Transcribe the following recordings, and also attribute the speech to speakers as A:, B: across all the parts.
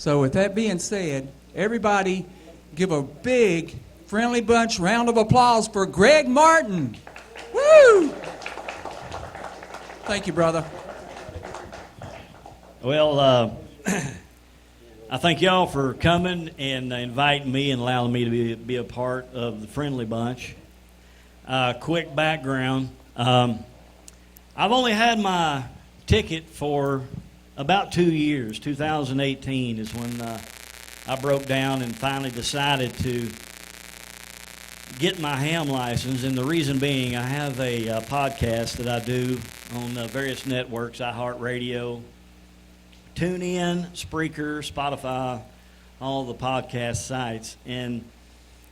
A: So with that being said, everybody give a big Friendly Bunch round of applause for Greg Martin. Woo! Thank you, brother.
B: Well, I thank y'all for coming and inviting me and allowing me to be a part of the Friendly Bunch. Quick background. I've only had my ticket for about 2 years. 2018 is when I broke down and finally decided to get my ham license. And the reason being, I have a podcast that I do on various networks, iHeartRadio, TuneIn, Spreaker, Spotify, all the podcast sites. And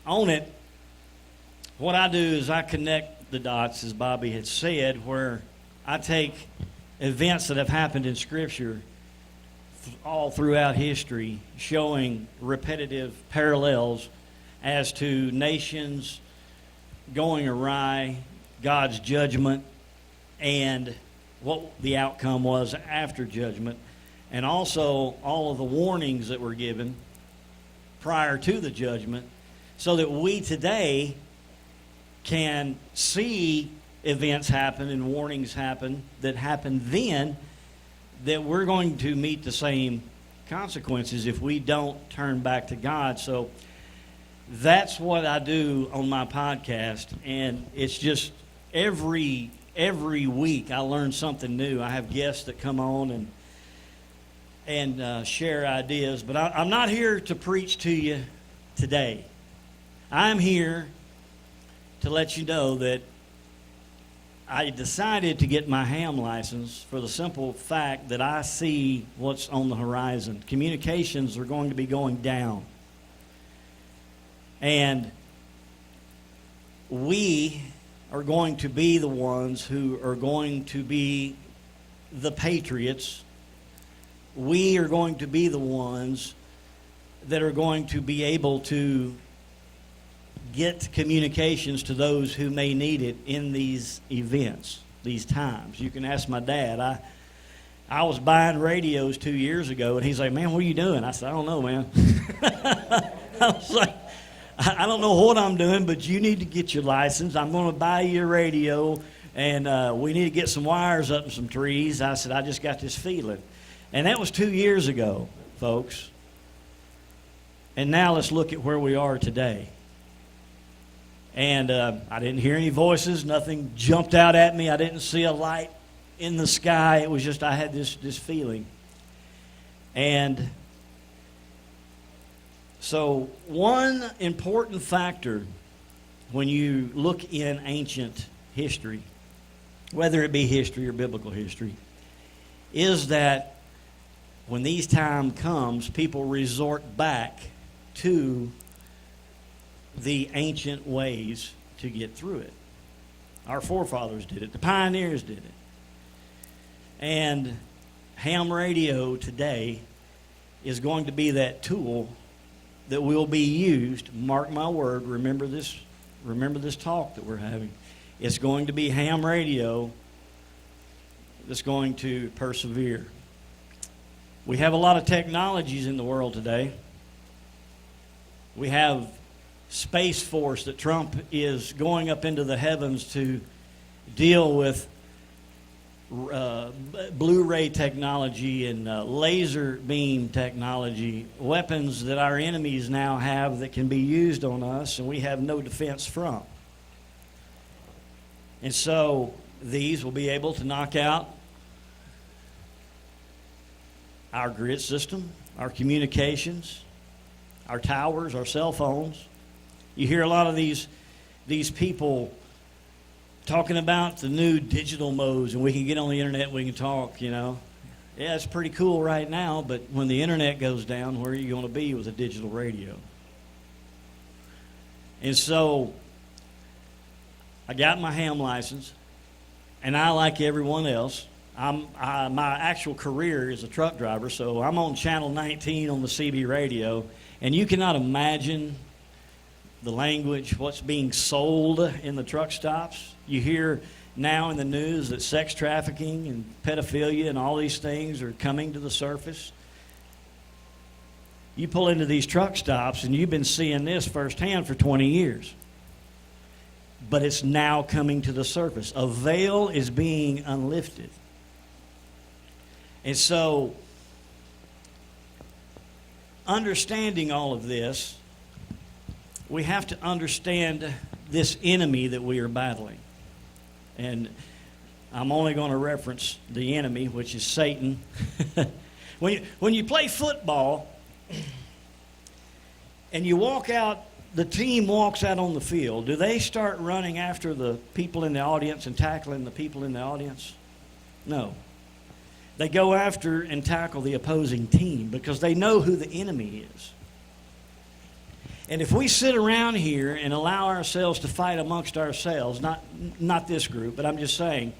B: on it, what I do is I connect the dots, as Bobby had said, where I take events that have happened in Scripture all throughout history, showing repetitive parallels as to nations going awry, God's judgment, and what the outcome was after judgment, and also all of the warnings that were given prior to the judgment, so that we today can see events happen and warnings happen that happened then, that we're going to meet the same consequences if we don't turn back to God. So that's what I do on my podcast, and it's just every week I learn something new. I have guests that come on and share ideas, but I'm not here to preach to you today. I'm here to let you know that I decided to get my ham license for the simple fact that I see what's on the horizon. Communications are going to be going down. And we are going to be the ones who are going to be the patriots. We are going to be the ones that are going to be able to get communications to those who may need it in these events, these times. You can ask my dad. I was buying radios 2 years ago, and he's like, "Man, what are you doing?" I said, "I don't know, man." I was like, "I don't know what I'm doing, but you need to get your license. I'm going to buy you a radio, and we need to get some wires up in some trees." I said, "I just got this feeling." And that was 2 years ago, folks. And now let's look at where we are today. And I didn't hear any voices. Nothing jumped out at me. I didn't see a light in the sky. It was just I had this feeling. And so one important factor when you look in ancient history, whether it be history or biblical history, is that when these time comes, people resort back to the ancient ways to get through it. Our forefathers did it. The pioneers did it. And ham radio today is going to be that tool that will be used. Mark my word. Remember this talk that we're having. It's going to be ham radio that's going to persevere. We have a lot of technologies in the world today. We have Space Force that Trump is going up into the heavens to deal with Blu-ray technology and laser beam technology, weapons that our enemies now have that can be used on us and we have no defense from. And so these will be able to knock out our grid system, our communications, our towers, our cell phones. You hear a lot of these people talking about the new digital modes, and we can get on the internet and we can talk, you know. Yeah, it's pretty cool right now, but when the internet goes down, where are you going to be with a digital radio? And so I got my ham license, and I, like everyone else, my actual career is a truck driver, so I'm on Channel 19 on the CB radio, and you cannot imagine the language, what's being sold in the truck stops. You hear now in the news that sex trafficking and pedophilia and all these things are coming to the surface. You pull into these truck stops, and you've been seeing this firsthand for 20 years. But it's now coming to the surface. A veil is being unlifted. And so, understanding all of this, we have to understand this enemy that we are battling. And I'm only going to reference the enemy, which is Satan. When you play football and you walk out, the team walks out on the field, do they start running after the people in the audience and tackling the people in the audience? No. They go after and tackle the opposing team because they know who the enemy is. And if we sit around here and allow ourselves to fight amongst ourselves, not this group, but I'm just saying,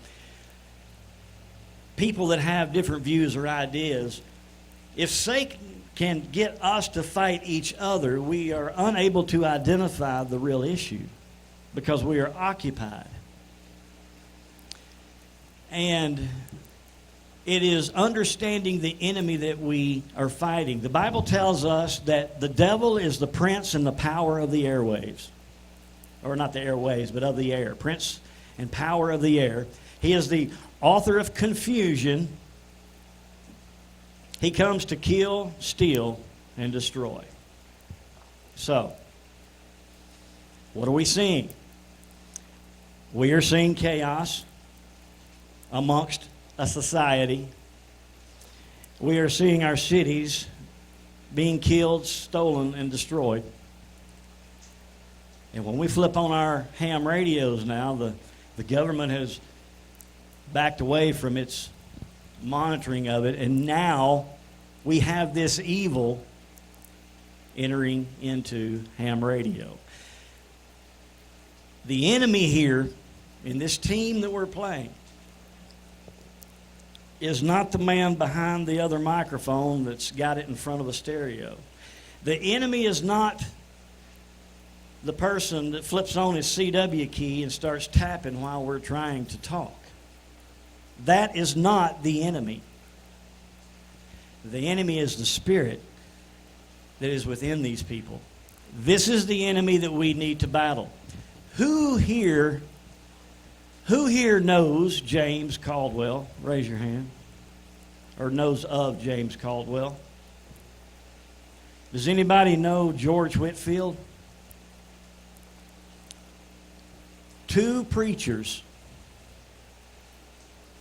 B: people that have different views or ideas, if Satan can get us to fight each other, we are unable to identify the real issue because we are occupied. And it is understanding the enemy that we are fighting. The Bible tells us that the devil is the prince and the power of the airwaves. Or not the airwaves, but of the air. Prince and power of the air. He is the author of confusion. He comes to kill, steal, and destroy. So, what are we seeing? We are seeing chaos amongst a society. We are seeing our cities being killed, stolen, and destroyed. And when we flip on our ham radios now, the government has backed away from its monitoring of it, and now we have this evil entering into ham radio. The enemy here in this team that we're playing is not the man behind the other microphone that's got it in front of a stereo. The enemy is not the person that flips on his CW key and starts tapping while we're trying to talk. That is not the enemy. The enemy is the spirit that is within these people. This is the enemy that we need to battle. Who here knows James Caldwell? Raise your hand. Or knows of James Caldwell? Does anybody know George Whitefield? Two preachers.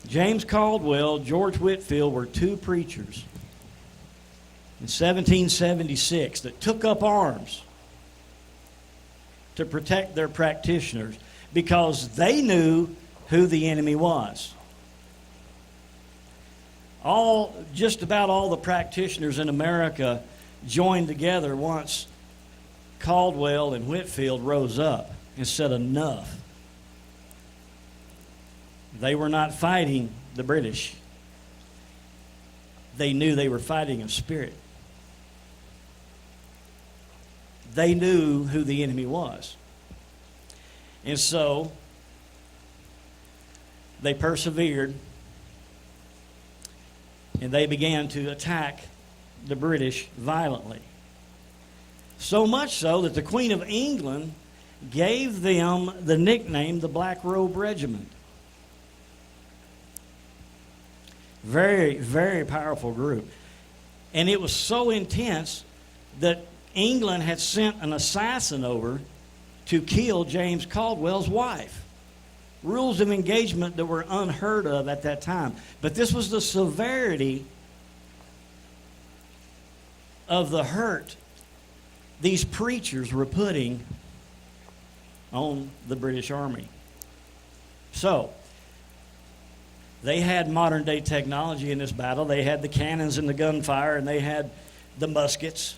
B: James Caldwell, George Whitefield were two preachers in 1776 that took up arms to protect their practitioners because they knew who the enemy was. Just about all the practitioners in America joined together once Caldwell and Whitefield rose up and said enough. They were not fighting the British. They knew they were fighting a spirit. They knew who the enemy was. And so they persevered and they began to attack the British violently. So much so that the Queen of England gave them the nickname the Black Robe Regiment. Very, very powerful group. And it was so intense that England had sent an assassin over to kill James Caldwell's wife. Rules of engagement that were unheard of at that time. But this was the severity of the hurt these preachers were putting on the British Army. So, they had modern day technology in this battle. They had the cannons and the gunfire, and they had the muskets.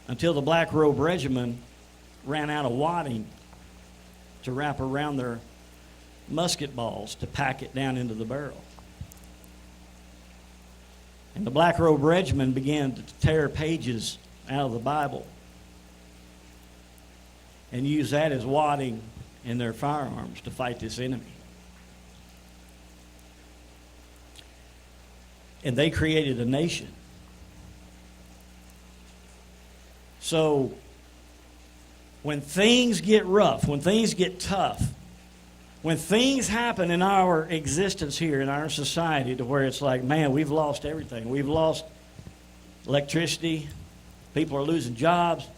B: Until the Black Robe Regiment ran out of wadding to wrap around their musket balls to pack it down into the barrel. And the Black Robe Regiment began to tear pages out of the Bible and use that as wadding in their firearms to fight this enemy. And they created a nation. So when things get rough, when things get tough, when things happen in our existence here, in our society, to where it's like, man, we've lost everything. We've lost electricity. People are losing jobs.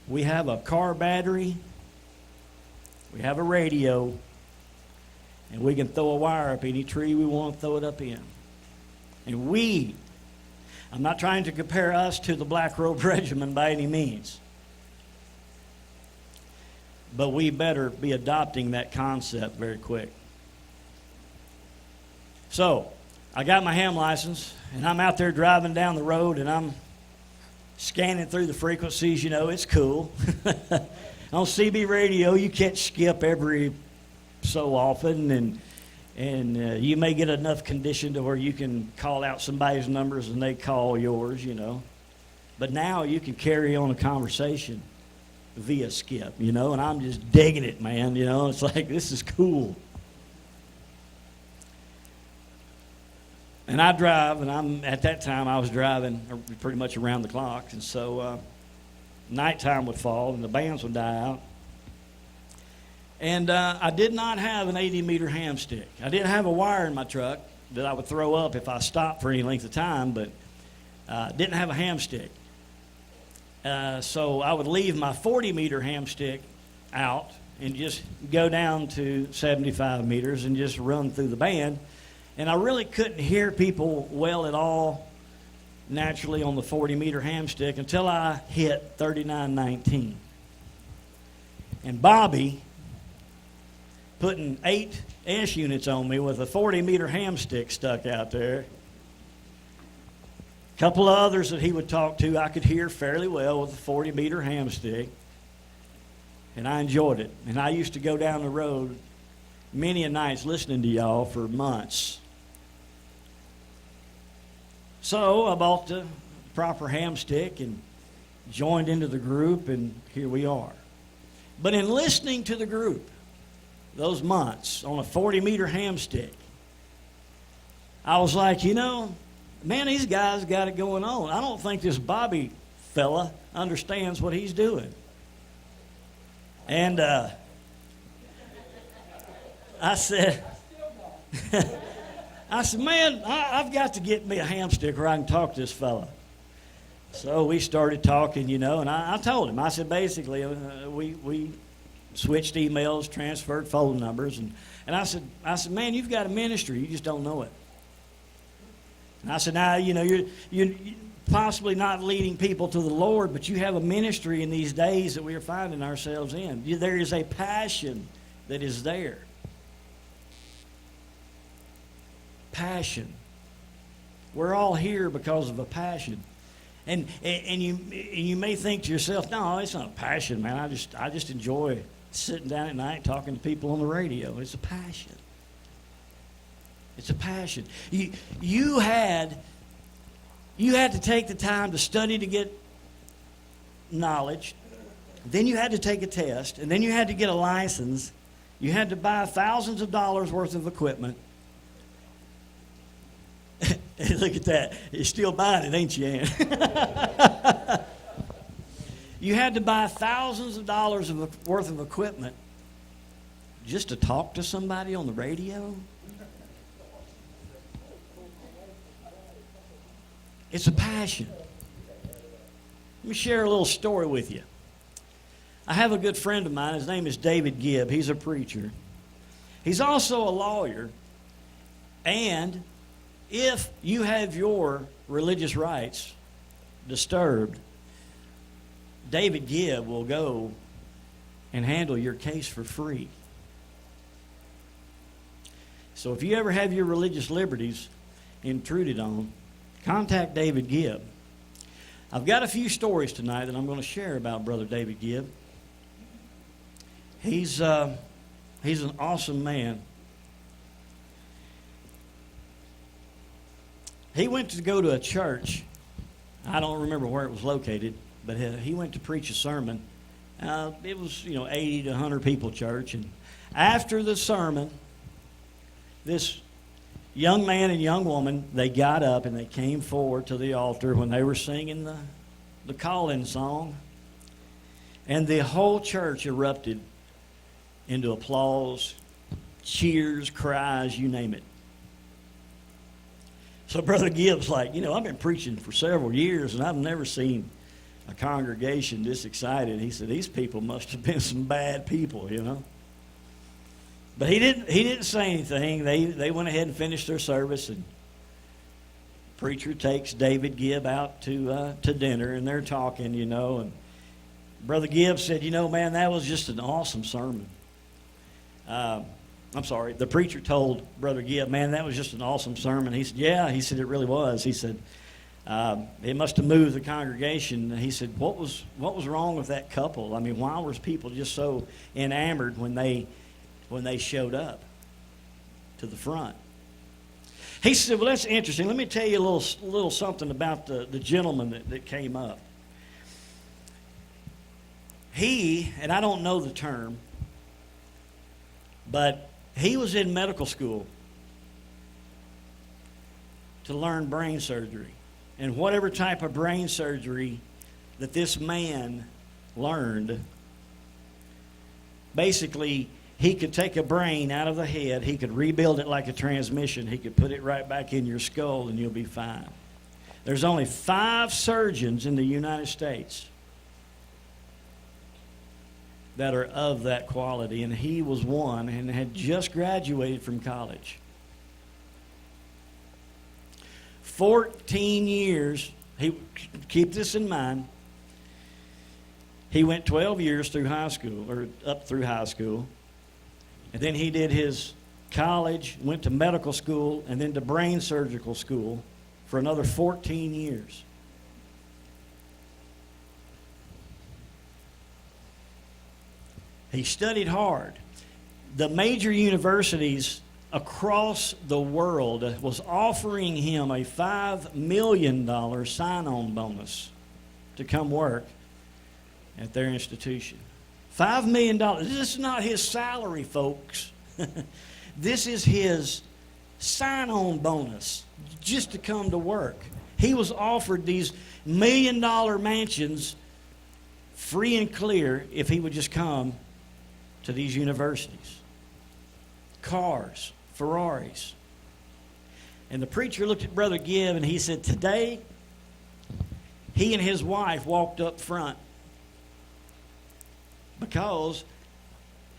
B: We have a car battery. We have a radio. And we can throw a wire up any tree we want to throw it up in. And I'm not trying to compare us to the Black Robe Regiment by any means. But we better be adopting that concept very quick. So, I got my ham license, and I'm out there driving down the road, and I'm scanning through the frequencies. You know, it's cool. On CB radio, you catch skip every so often, and you may get enough condition to where you can call out somebody's numbers and they call yours, you know. But now you can carry on a conversation via skip, you know, and I'm just digging it, man, you know. It's like, this is cool. And I drive, and at that time I was driving pretty much around the clock, and so nighttime would fall and the bands would die out. And I did not have an 80-meter ham stick. I didn't have a wire in my truck that I would throw up if I stopped for any length of time, but didn't have a ham stick. So I would leave my 40-meter ham stick out and just go down to 75 meters and just run through the band. And I really couldn't hear people well at all naturally on the 40-meter ham stick until I hit 3919. And Bobby, putting 8 S units on me with a 40-meter ham stick stuck out there. A couple of others that he would talk to I could hear fairly well with a 40-meter ham stick. And I enjoyed it. And I used to go down the road many a nights listening to y'all for months. So I bought the proper ham stick and joined into the group, and here we are. But in listening to the group those months on a 40-meter ham stick, I was like, you know, man, these guys got it going on. I don't think this Bobby fella understands what he's doing. And I said, man, I've got to get me a ham stick where I can talk to this fella. So we started talking, you know, and I told him, I said, basically, we switched emails, transferred phone numbers, and I said, man, you've got a ministry, you just don't know it. And I said, now, you know, you're possibly not leading people to the Lord, but you have a ministry in these days that we are finding ourselves in. There is a passion that is there. Passion. We're all here because of a passion. And you may think to yourself, no, it's not a passion, man. I just enjoy sitting down at night talking to people on the radio. It's a passion. It's a passion. You had to take the time to study to get knowledge. Then you had to take a test, and then you had to get a license. You had to buy thousands of dollars worth of equipment. Look at that. You're still buying it, ain't you, Ann? You had to buy thousands of dollars worth of equipment just to talk to somebody on the radio? It's a passion. Let me share a little story with you. I have a good friend of mine. His name is David Gibb. He's a preacher. He's also a lawyer. And if you have your religious rights disturbed, David Gibb will go and handle your case for free. So if you ever have your religious liberties intruded on, contact David Gibb. I've got a few stories tonight that I'm going to share about Brother David Gibb. He's an awesome man. He went to go to a church. I don't remember where it was located, but he went to preach a sermon. It was, 80 to 100 people church. And after the sermon, this young man and young woman, they got up and they came forward to the altar when they were singing the the call-in song, and the whole church erupted into applause, cheers, cries, you name it. So Brother Gibbs, like, I've been preaching for several years, and I've never seen a congregation this excited. He said, these people must have been some bad people, But he didn't say anything. They went ahead and finished their service, and preacher takes David Gibb out to dinner, and they're talking, and Brother Gibb said, man, that was just an awesome sermon. I'm sorry, the preacher told Brother Gibb, man, that was just an awesome sermon. He said, yeah, he said, it really was. He said, it must have moved the congregation. He said, what was wrong with that couple? I mean, why were people just so enamored when they showed up to the front? He said, well, that's interesting. Let me tell you a little something about the gentleman that came up. He, and I don't know the term, but he was in medical school to learn brain surgery. And whatever type of brain surgery that this man learned, basically, he could take a brain out of the head, he could rebuild it like a transmission, he could put it right back in your skull, and you'll be fine. There's only 5 surgeons in the United States that are of that quality, and he was one and had just graduated from college. 14 years, keep this in mind, he went 12 years through high school, or up through high school, and then he did his college, went to medical school, and then to brain surgical school for another 14 years. He studied hard. The major universities across the world was offering him a $5 million sign-on bonus to come work at their institution. $5 million. This is not his salary, folks. This is his sign-on bonus just to come to work. He was offered these $1 million mansions free and clear if he would just come to these universities. Cars, Ferraris. And the preacher looked at Brother Gibb and he said, today, he and his wife walked up front because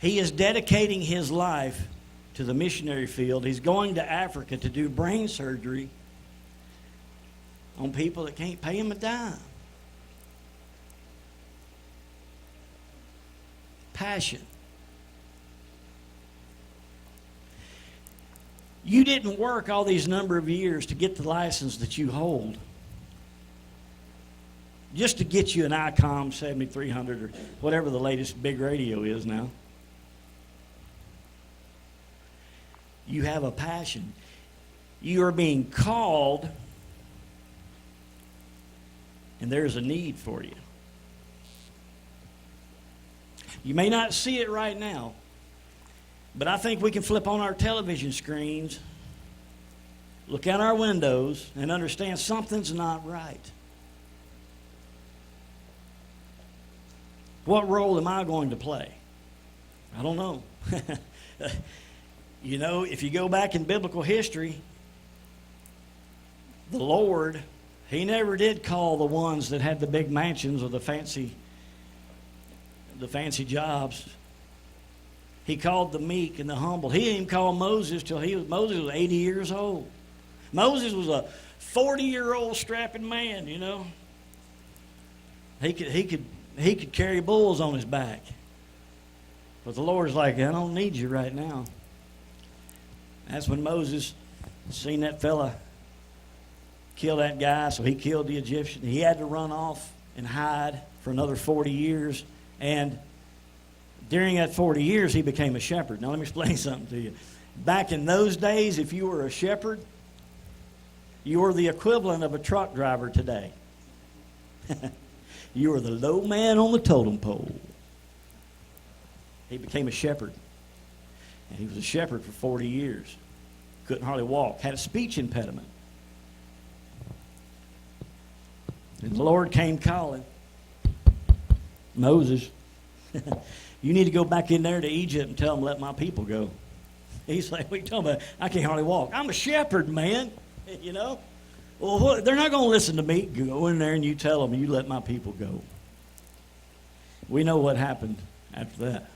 B: he is dedicating his life to the missionary field. He's going to Africa to do brain surgery on people that can't pay him a dime. Passion. You didn't work all these number of years to get the license that you hold. Just to get you an ICOM 7300 or whatever the latest big radio is now. You have a passion. You are being called, and there's a need for you. You may not see it right now, but I think we can flip on our television screens, look out our windows, and understand something's not right. What role am I going to play? I don't know. If you go back in biblical history, the Lord, He never did call the ones that had the big mansions or the fancy jobs. He called the meek and the humble. He didn't even call Moses till Moses was 80 years old. Moses was a 40-year-old strapping man, He could carry bulls on his back. But the Lord's like, I don't need you right now. That's when Moses seen that fella kill that guy, so he killed the Egyptian. He had to run off and hide for another 40 years. And during that 40 years, he became a shepherd. Now, let me explain something to you. Back in those days, if you were a shepherd, you were the equivalent of a truck driver today. You were the low man on the totem pole. He became a shepherd. And he was a shepherd for 40 years. Couldn't hardly walk. Had a speech impediment. And the Lord came calling. Moses, you need to go back in there to Egypt and tell them, let my people go. He's like, what are you talking about? I can't hardly walk. I'm a shepherd, man. You know? Well, they're not going to listen to me. Go in there and you tell them, you let my people go. We know what happened after that.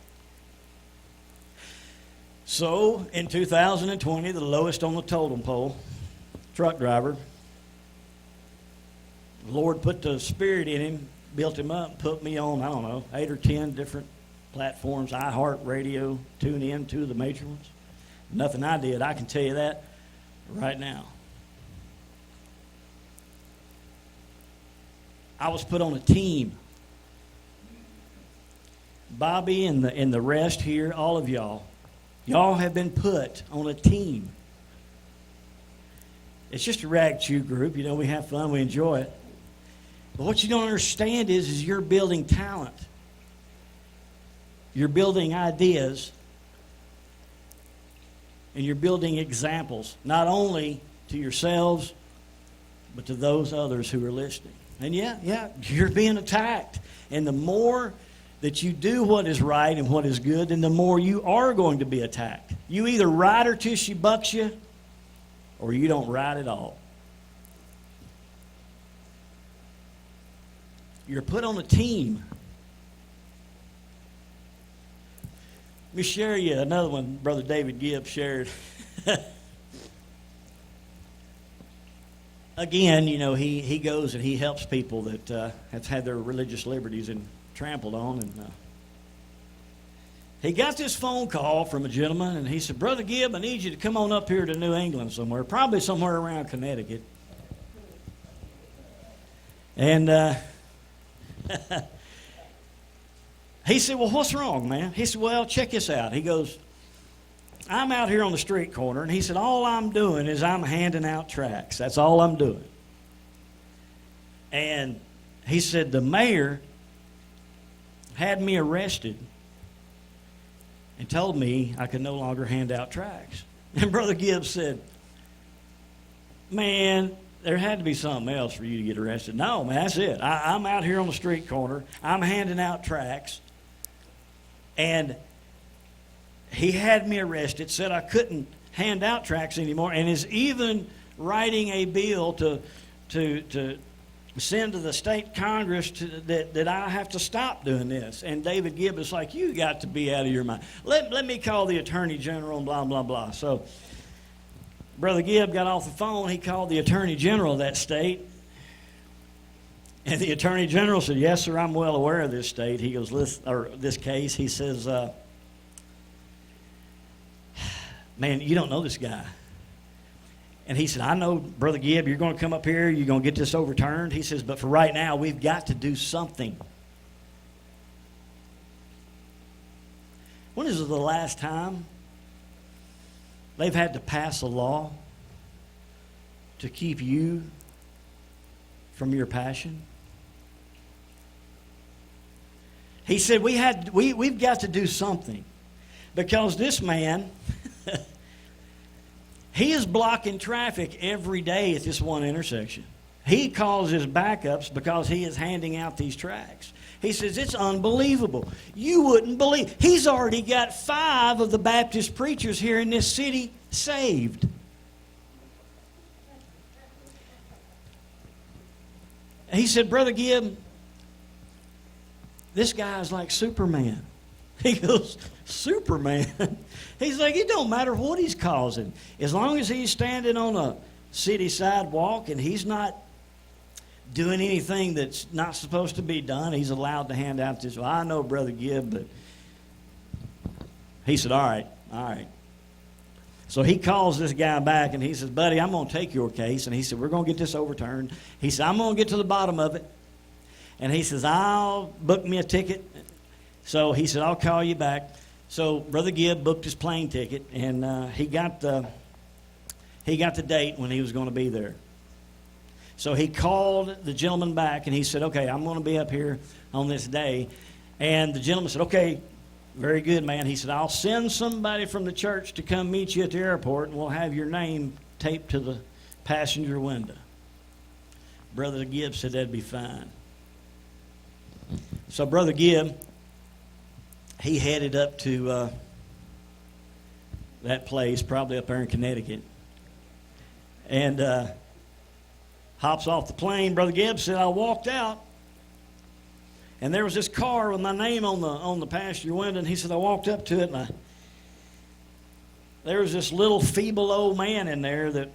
B: So, in 2020, the lowest on the totem pole, truck driver, the Lord put the Spirit in him, built him up, put me on, 8 or 10 different platforms, iHeartRadio, tune in, 2 of the major ones. Nothing I did, I can tell you that right now. I was put on a team. Bobby and the rest here, all of y'all have been put on a team. It's just a rag chew group. You know, we have fun, we enjoy it. But what you don't understand is you're building talent. You're building ideas. And you're building examples, not only to yourselves, but to those others who are listening. And yeah, you're being attacked. And the more that you do what is right and what is good, then the more you are going to be attacked. You either ride her till she bucks you, or you don't ride at all. You're put on a team. Let me share you another one Brother David Gibbs shared. Again, you know, he goes and he helps people that have had their religious liberties and trampled on. And he got this phone call from a gentleman, and he said, Brother Gibb, I need you to come on up here to New England somewhere, probably somewhere around Connecticut. And he said, well, what's wrong, man? He said, well, check this out. He goes, I'm out here on the street corner, and he said, all I'm doing is I'm handing out tracts. That's all I'm doing. And he said, the mayor had me arrested and told me I could no longer hand out tracts. And Brother Gibbs said, man, there had to be something else for you to get arrested. No, man, that's it. I'm out here on the street corner. I'm handing out tracts. And he had me arrested, said I couldn't hand out tracts anymore, and is even writing a bill to send to the state Congress that I have to stop doing this. And David Gibb is like, you got to be out of your mind. Let me call the Attorney General and blah, blah, blah. So Brother Gibb got off the phone. He called the Attorney General of that state. And the Attorney General said, yes, sir, I'm well aware of this state. He goes, this case. He says, man, you don't know this guy. And he said, I know, Brother Gibb, you're going to come up here, you're going to get this overturned. He says, but for right now, we've got to do something. When is the last time they've had to pass a law to keep you from your passion? He said, we've got to do something. Because this man, he is blocking traffic every day at this one intersection. He calls his backups because he is handing out these tracts. He says, it's unbelievable. You wouldn't believe. He's already got 5 of the Baptist preachers here in this city saved. He said, Brother Gibb, this guy is like Superman. He goes, Superman? He's like, it don't matter what he's causing. As long as he's standing on a city sidewalk and he's not doing anything that's not supposed to be done, he's allowed to hand out this. Well, I know Brother Gibb, but he said, all right. So he calls this guy back and he says, buddy, I'm going to take your case. And he said, we're going to get this overturned. He said, I'm going to get to the bottom of it. And he says, I'll book me a ticket. So he said, I'll call you back. So Brother Gibb booked his plane ticket, and he got the date when he was going to be there. So he called the gentleman back, and he said, okay, I'm going to be up here on this day. And the gentleman said, okay, very good, man. He said, I'll send somebody from the church to come meet you at the airport, and we'll have your name taped to the passenger window. Brother Gibb said that'd be fine. So Brother Gibb, he headed up to that place, probably up there in Connecticut, and hops off the plane. Brother Gibb said, I walked out, and there was this car with my name on the passenger window, and he said, I walked up to it, and there was this little feeble old man in there that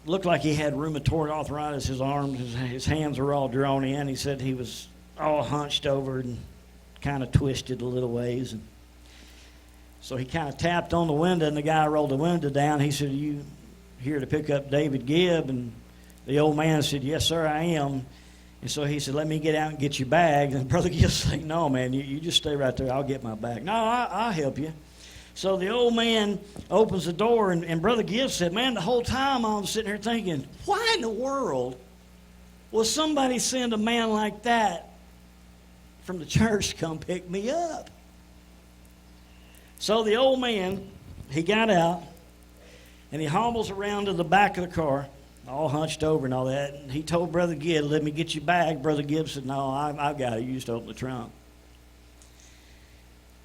B: looked like he had rheumatoid arthritis. His arms, his hands were all drawn in. He said he was all hunched over and kind of twisted a little ways. And so he kind of tapped on the window, and the guy rolled the window down. He said, you here to pick up David Gibb? And the old man said, yes, sir, I am. And so he said, let me get out and get your bag. And Brother Gibb said, no, man, you just stay right there. I'll get my bag. No, I'll help you. So the old man opens the door, and Brother Gibb said, man, the whole time I was sitting here thinking, why in the world will somebody send a man like that from the church to come pick me up? So the old man, he got out, and he hobbles around to the back of the car, all hunched over and all that. And he told Brother Gibb, let me get your bag. Brother Gibb said, no, I've got it. You just open the trunk.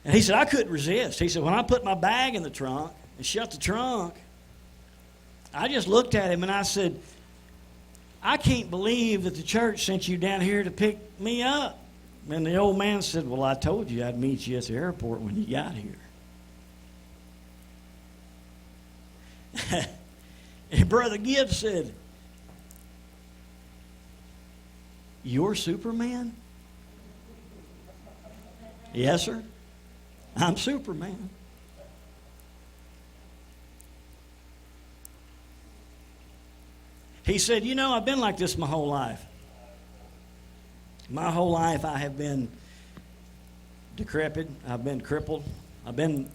B: And he said, I couldn't resist. He said, when I put my bag in the trunk and shut the trunk, I just looked at him and I said, I can't believe that the church sent you down here to pick me up. And the old man said, well, I told you I'd meet you at the airport when you got here. And Brother Gibb said, you're Superman? Yes, sir. I'm Superman. He said, you know, I've been like this my whole life. My whole life I have been decrepit. I've been crippled. I've been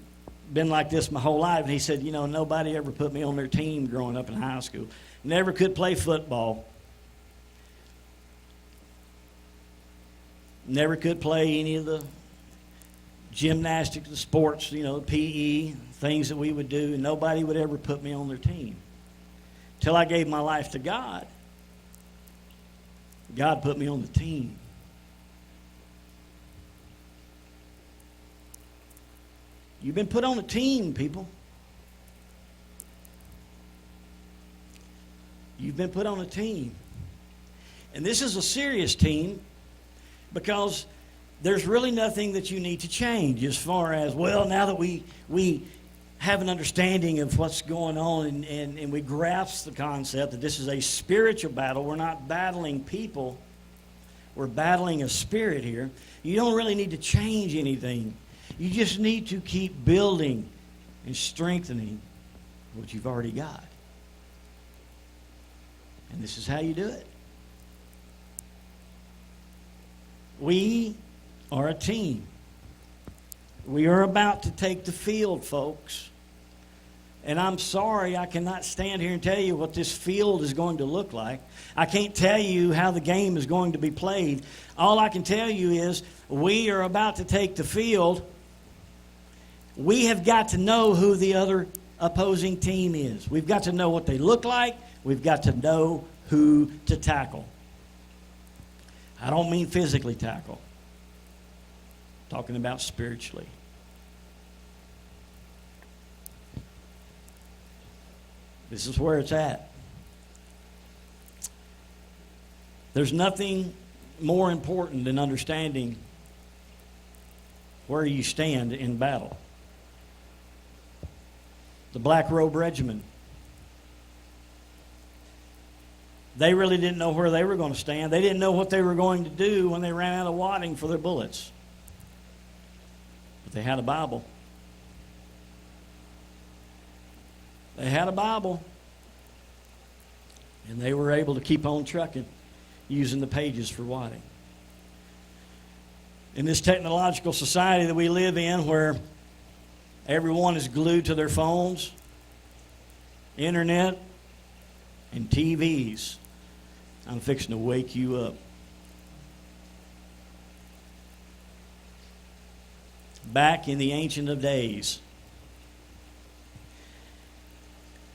B: like this my whole life. And he said, you know, nobody ever put me on their team growing up in high school. Never could play football. Never could play any of the gymnastics, the sports, you know, PE, things that we would do. And nobody would ever put me on their team. Till I gave my life to God. God put me on the team. You've been put on a team, people. You've been put on a team. And this is a serious team because there's really nothing that you need to change as far as, well, now that we have an understanding of what's going on and we grasp the concept that this is a spiritual battle. We're not battling people. We're battling a spirit here. You don't really need to change anything. You just need to keep building and strengthening what you've already got. And this is how you do it. We are a team. We are about to take the field, folks. And I'm sorry I cannot stand here and tell you what this field is going to look like. I can't tell you how the game is going to be played. All I can tell you is we are about to take the field. We have got to know who the other opposing team is. We've got to know what they look like. We've got to know who to tackle. I don't mean physically tackle. I'm talking about spiritually. This is where it's at. There's nothing more important than understanding where you stand in battle. The Black Robe Regiment. They really didn't know where they were going to stand. They didn't know what they were going to do when they ran out of wadding for their bullets. But they had a Bible. They had a Bible. And they were able to keep on trucking, using the pages for wadding. In this technological society that we live in, where everyone is glued to their phones, internet, and TVs, I'm fixing to wake you up. Back in the Ancient of Days,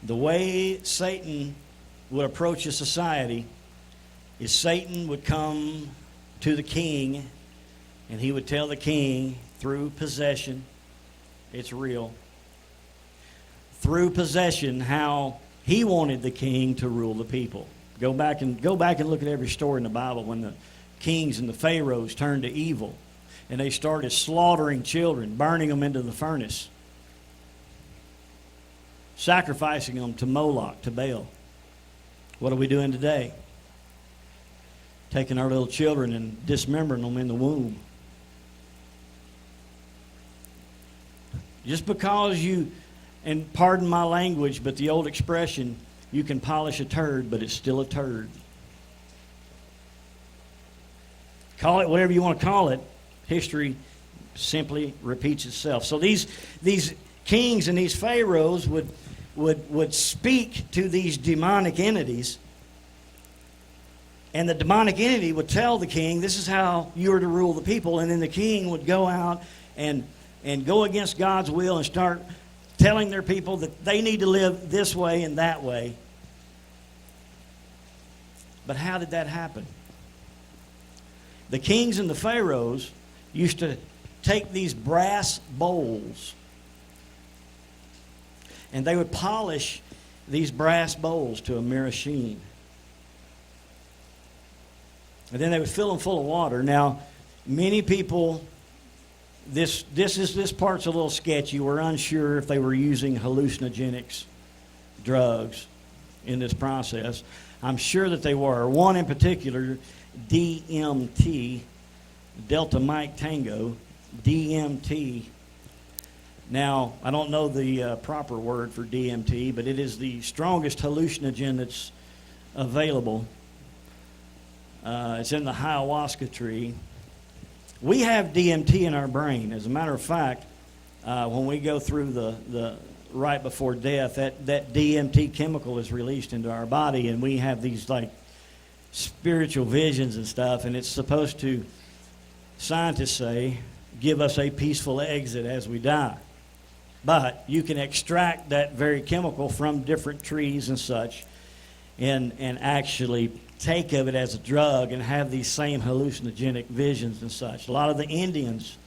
B: the way Satan would approach a society is Satan would come to the king, and he would tell the king through possession, it's real, through possession, how he wanted the king to rule the people. Go back and look at every story in the Bible when the kings and the pharaohs turned to evil, and they started slaughtering children, burning them into the furnace, sacrificing them to Moloch, to Baal. What are we doing today? Taking our little children and dismembering them in the womb. Just because you, and pardon my language, but the old expression, you can polish a turd, but it's still a turd. Call it whatever you want to call it. History simply repeats itself. So these kings and these pharaohs would speak to these demonic entities, and the demonic entity would tell the king, this is how you are to rule the people, and then the king would go out and go against God's will and start telling their people that they need to live this way and that way. But how did that happen? The kings and the pharaohs used to take these brass bowls, and they would polish these brass bowls to a mirror sheen. And then they would fill them full of water. Now, many people, this part's a little sketchy. We're unsure if they were using hallucinogenics, drugs, in this process. I'm sure that they were. One in particular, DMT, Delta Mike Tango, DMT. Now, I don't know the proper word for DMT, but it is the strongest hallucinogen that's available. It's in the ayahuasca tree. We have DMT in our brain. As a matter of fact, when we go through the right before death, that DMT chemical is released into our body, and we have these like spiritual visions and stuff, and it's supposed to, scientists say, give us a peaceful exit as we die. But you can extract that very chemical from different trees and such, and actually take of it as a drug and have these same hallucinogenic visions and such. A lot of the Indians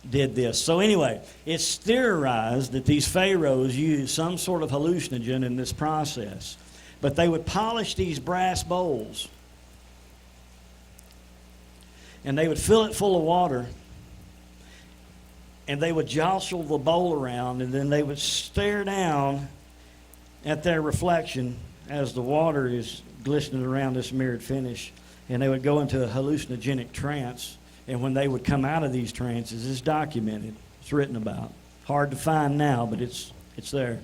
B: did this. So anyway, it's theorized that these pharaohs used some sort of hallucinogen in this process. But they would polish these brass bowls, and they would fill it full of water, and they would jostle the bowl around, and then they would stare down at their reflection as the water is glistening around this mirrored finish, and they would go into a hallucinogenic trance. And when they would come out of these trances, it's documented, it's written about. Hard to find now, but it's there.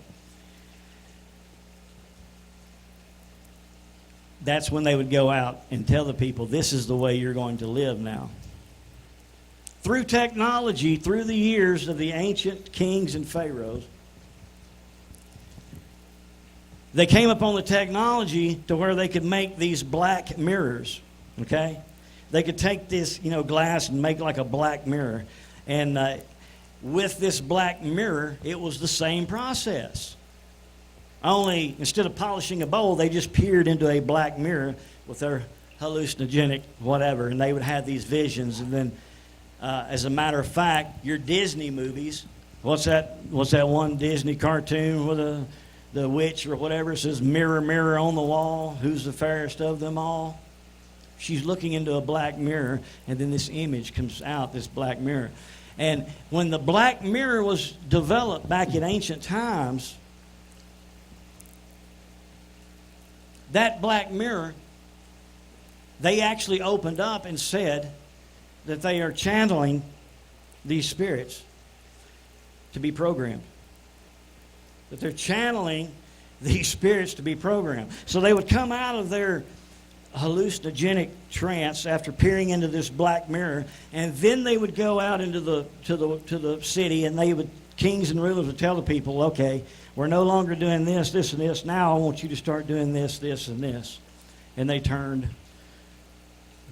B: That's when they would go out and tell the people, this is the way you're going to live now. Through technology, through the years of the ancient kings and pharaohs, they came upon the technology to where they could make these black mirrors, okay? They could take this, glass and make like a black mirror. And with this black mirror, it was the same process. Only instead of polishing a bowl, they just peered into a black mirror with their hallucinogenic whatever, and they would have these visions. And then, as a matter of fact, your Disney movies, what's that one Disney cartoon with the witch or whatever, it says, mirror, mirror on the wall, who's the fairest of them all? She's looking into a black mirror, and then this image comes out, this black mirror. And when the black mirror was developed back in ancient times, that black mirror, they actually opened up and said that they are channeling these spirits to be programmed. That they're channeling these spirits to be programmed. So they would come out of their hallucinogenic trance after peering into this black mirror, and then they would go out into the city, and kings and rulers would tell the people, okay, we're no longer doing this, this, and this. Now I want you to start doing this, this, and this. And they turned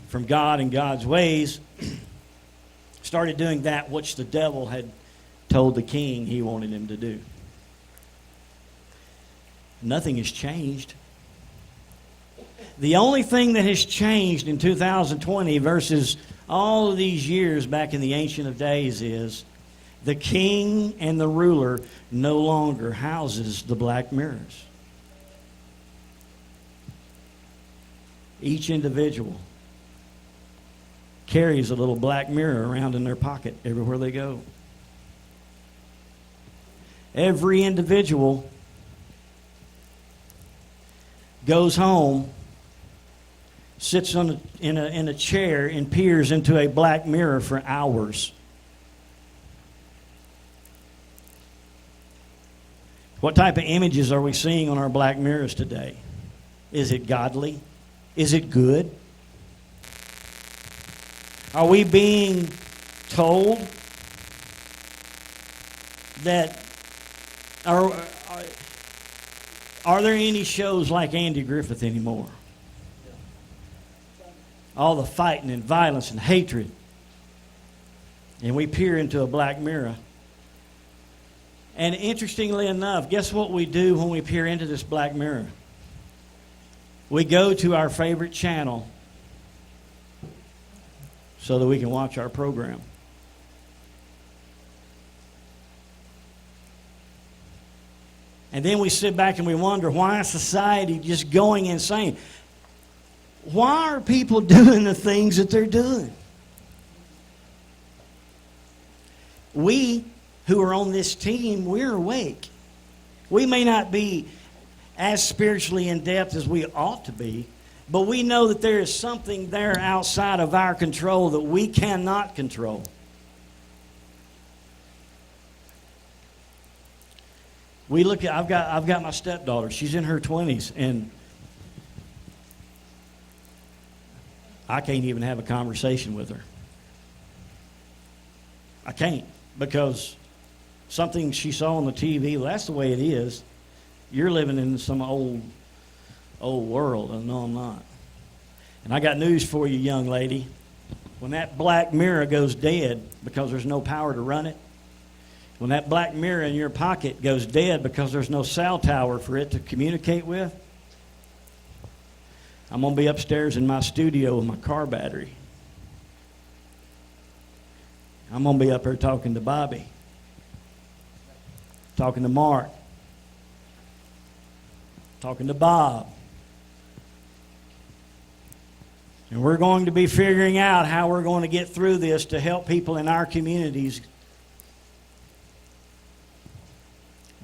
B: from God and God's ways, started doing that which the devil had told the king he wanted him to do. Nothing has changed. The only thing that has changed in 2020 versus all of these years back in the Ancient of Days is the king and the ruler no longer houses the black mirrors. Each individual carries a little black mirror around in their pocket everywhere they go. Every individual goes home, sits in a chair, and peers into a black mirror for hours. What type of images are we seeing on our black mirrors today? Is it godly? Is it good? Are we being told that are there any shows like Andy Griffith anymore? All the fighting and violence and hatred. And we peer into a black mirror. And interestingly enough, guess what we do when we peer into this black mirror? We go to our favorite channel so that we can watch our program. And then we sit back and we wonder, why is society just going insane? Why are people doing the things that they're doing? We who are on this team, we're awake. We may not be as spiritually in depth as we ought to be, but we know that there is something there outside of our control that we cannot control. We look at, I've got my stepdaughter. She's in her 20s, and I can't even have a conversation with her. I can't, because something she saw on the TV, well, that's the way it is. You're living in some old world. And no, I'm not. And I got news for you, young lady. When that black mirror goes dead because there's no power to run it, when that black mirror in your pocket goes dead because there's no cell tower for it to communicate with, I'm going to be upstairs in my studio with my car battery. I'm going to be up here talking to Bobby, talking to Mark, talking to Bob. And we're going to be figuring out how we're going to get through this to help people in our communities,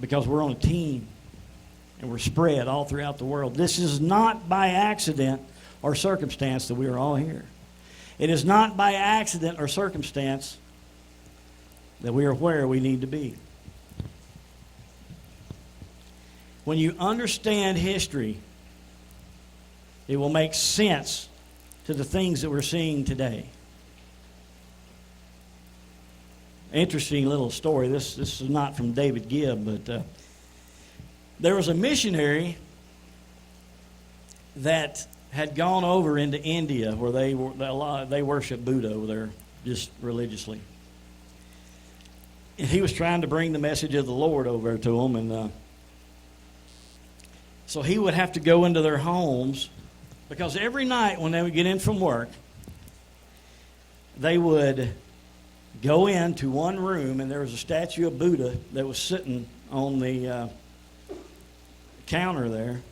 B: because we're on a team and we're spread all throughout the world. This is not by accident or circumstance that we are all here. It is not by accident or circumstance that we are where we need to be. When you understand history, it will make sense to the things that we're seeing today. Interesting little story. This is not from David Gibb, but there was a missionary that had gone over into India, where they worship Buddha over there, just religiously. And he was trying to bring the message of the Lord over to them, and so he would have to go into their homes, because every night when they would get in from work, they would go into one room, and there was a statue of Buddha that was sitting on the counter there.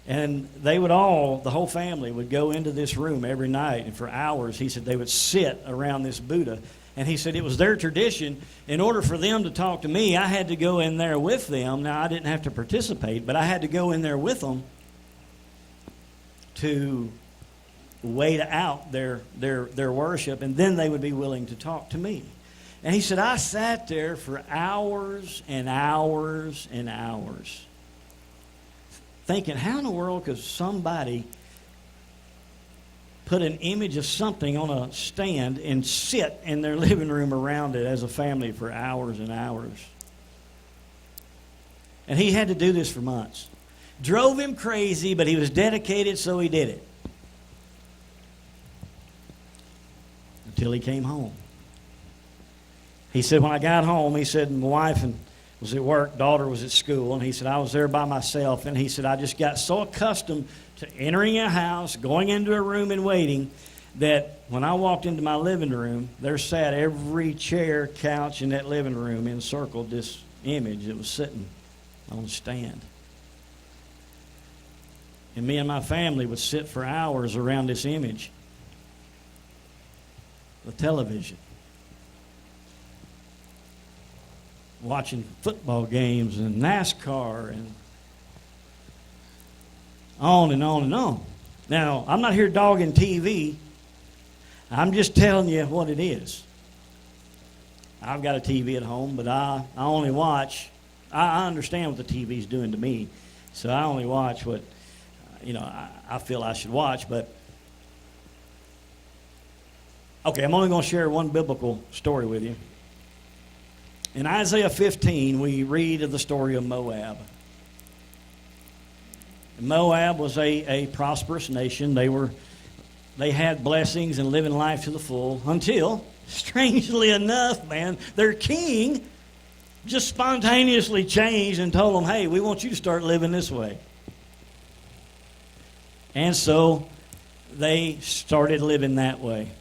B: And they would the whole family would go into this room every night, and for hours, he said, they would sit around this Buddha. And he said it was their tradition. In order for them to talk to me, I had to go in there with them. Now, I didn't have to participate, but I had to go in there with them to wait out their worship, and then they would be willing to talk to me. And he said, I sat there for hours and hours and hours, thinking, how in the world could somebody put an image of something on a stand and sit in their living room around it as a family for hours and hours? And he had to do this for months. Drove him crazy, but he was dedicated, so he did it. Until he came home. He said, when I got home, he said, my wife was at work, daughter was at school, and he said, I was there by myself, and he said, I just got so accustomed to entering a house, going into a room and waiting, that when I walked into my living room, there sat every chair, couch in that living room encircled this image that was sitting on a stand. And me and my family would sit for hours around this image, the television, watching football games and NASCAR and on and on and on. Now, I'm not here dogging TV. I'm just telling you what it is. I've got a TV at home, but I only watch. I understand what the TV's doing to me, so I only watch what I feel I should watch. But okay, I'm only going to share one biblical story with you. In Isaiah 15, we read of the story of Moab. Moab was a prosperous nation. They had blessings and living life to the full until, strangely enough, man, their king just spontaneously changed and told them, hey, we want you to start living this way. And so they started living that way.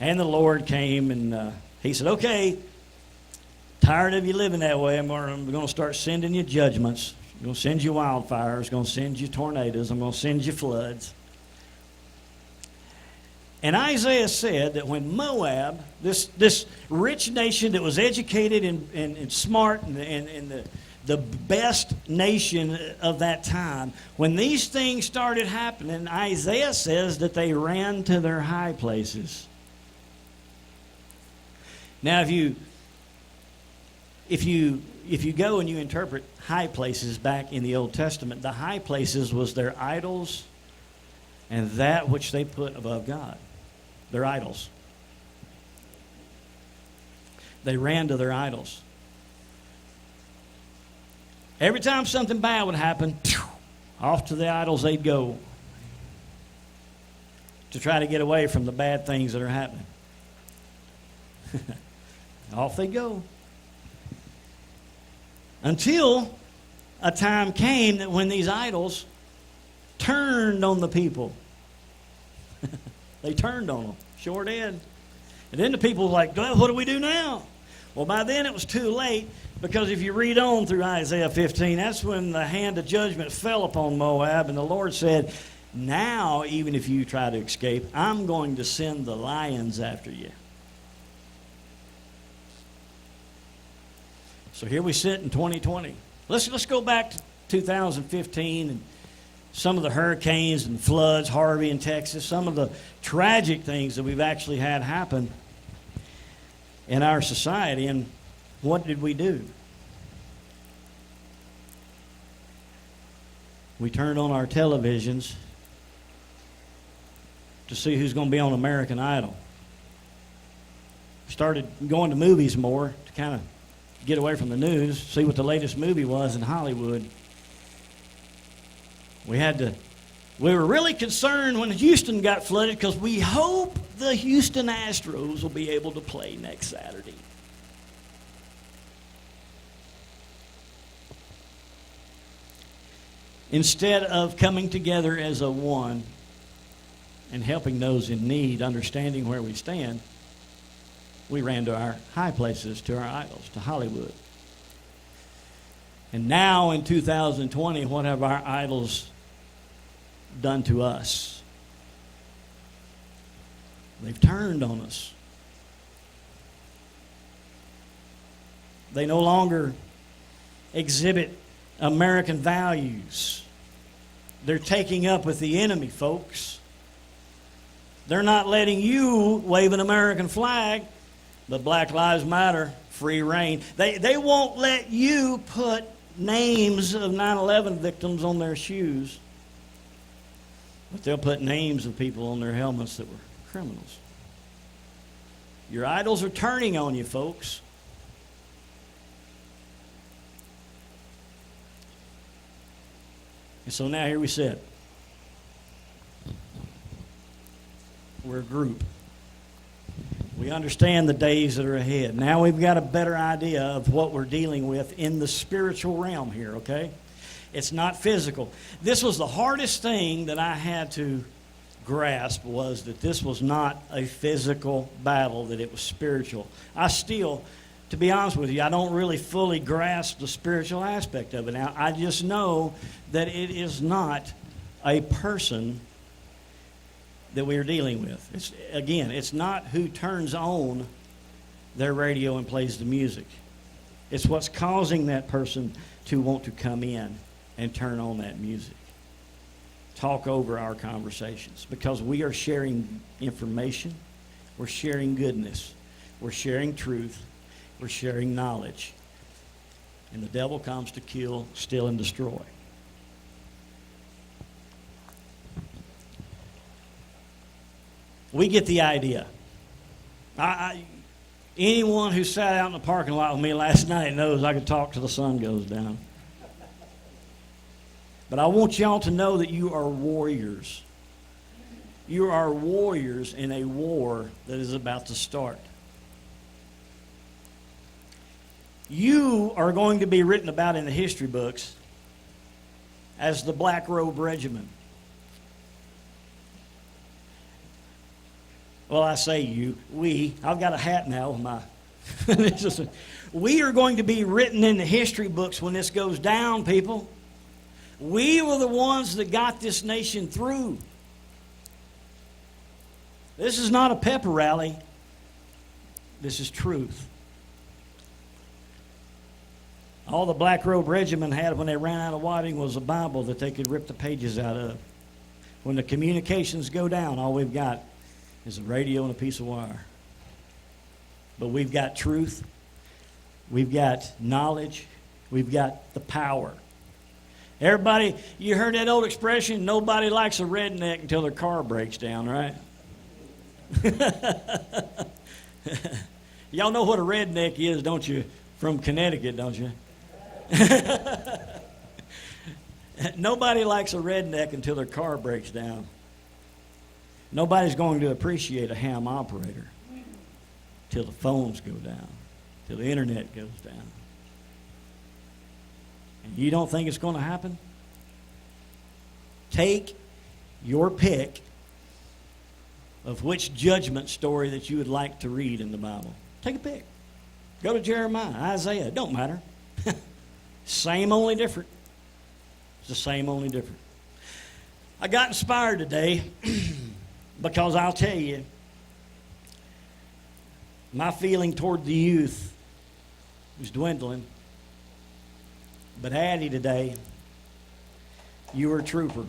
B: And the Lord came and he said, okay, tired of you living that way, I'm going to start sending you judgments. I'm going to send you wildfires. I'm going to send you tornadoes. I'm going to send you floods. And Isaiah said that when Moab, this rich nation that was educated and smart and the best nation of that time, when these things started happening, Isaiah says that they ran to their high places. Now, if you go and you interpret high places back in the Old Testament, the high places was their idols and that which they put above God. Their idols. They ran to their idols. Every time something bad would happen, off to the idols they'd go to try to get away from the bad things that are happening. Off they go. Until a time came that when these idols turned on the people. They turned on them. Sure did. And then the people were like, well, what do we do now? Well, by then it was too late, because if you read on through Isaiah 15, that's when the hand of judgment fell upon Moab, and the Lord said, now, even if you try to escape, I'm going to send the lions after you. So here we sit in 2020. Let's go back to 2015 and some of the hurricanes and floods, Harvey in Texas, some of the tragic things that we've actually had happen in our society. And what did we do? We turned on our televisions to see who's going to be on American Idol. Started going to movies more to kind of get away from the news, see what the latest movie was in Hollywood. We were really concerned when Houston got flooded, because we hope the Houston Astros will be able to play next Saturday. Instead of coming together as a one and helping those in need, understanding where we stand, we ran to our high places, to our idols, to Hollywood. And now in 2020, what have our idols done to us? They've turned on us. They no longer exhibit American values. They're taking up with the enemy, folks. They're not letting you wave an American flag, but Black Lives Matter, free reign. They won't let you put names of 9/11 victims on their shoes, but they'll put names of people on their helmets that were criminals. Your idols are turning on you, folks. And so now here we sit. We're a group. We understand the days that are ahead. Now we've got a better idea of what we're dealing with in the spiritual realm here, okay? It's not physical. This was the hardest thing that I had to grasp, was that this was not a physical battle, that it was spiritual. I still, to be honest with you, I don't really fully grasp the spiritual aspect of it. Now, I just know that it is not a person that we are dealing with. It's not who turns on their radio and plays the music. It's what's causing that person to want to come in and turn on that music. Talk over our conversations, because we are sharing information, we're sharing goodness, we're sharing truth, we're sharing knowledge. And the devil comes to kill, steal, and destroy. We get the idea. Anyone who sat out in the parking lot with me last night knows I could talk till the sun goes down. But I want y'all to know that you are warriors. You are warriors in a war that is about to start. You are going to be written about in the history books as the Black Robe Regiment. Well, I say you, we. I've got a hat now with my... We are going to be written in the history books when this goes down, people. We were the ones that got this nation through. This is not a pepper rally. This is truth. All the Black Robe Regiment had when they ran out of wadding was a Bible that they could rip the pages out of. When the communications go down, all we've got is a radio and a piece of wire. But we've got truth. We've got knowledge. We've got the power. Everybody, you heard that old expression, nobody likes a redneck until their car breaks down, right? Y'all know what a redneck is, don't you? From Connecticut, don't you? Nobody likes a redneck until their car breaks down. Nobody's going to appreciate a ham operator till the phones go down, till the internet goes down. And you don't think it's going to happen? Take your pick of which judgment story that you would like to read in the Bible. Take a pick. Go to Jeremiah, Isaiah. It don't matter. Same, only different. It's the same, only different. I got inspired today because I'll tell you, my feeling toward the youth is dwindling. But Addie, today, you were a trooper.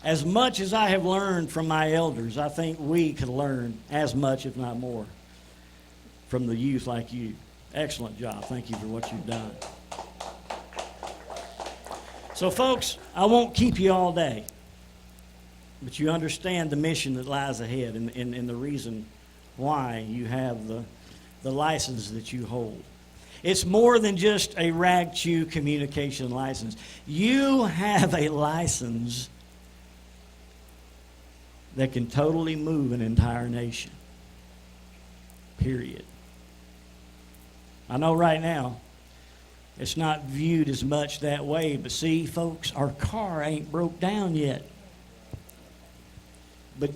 B: As much as I have learned from my elders, I think we could learn as much, if not more, from the youth like you. Excellent job. Thank you for what you've done. So, folks, I won't keep you all day, but you understand the mission that lies ahead and the reason why you have the license that you hold. It's more than just a rag-chew communication license. You have a license that can totally move an entire nation. Period. I know right now it's not viewed as much that way, but see, folks, our car ain't broke down yet. But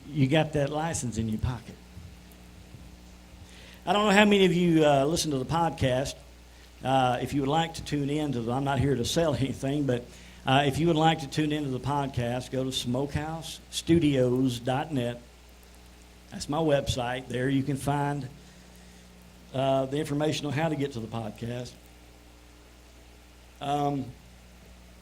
B: you got that license in your pocket. I don't know how many of you listen to the podcast. If you would like to tune in to I'm not here to sell anything, but if you would like to tune into the podcast, go to SmokehouseStudios.net. That's my website. There you can find the information on how to get to the podcast.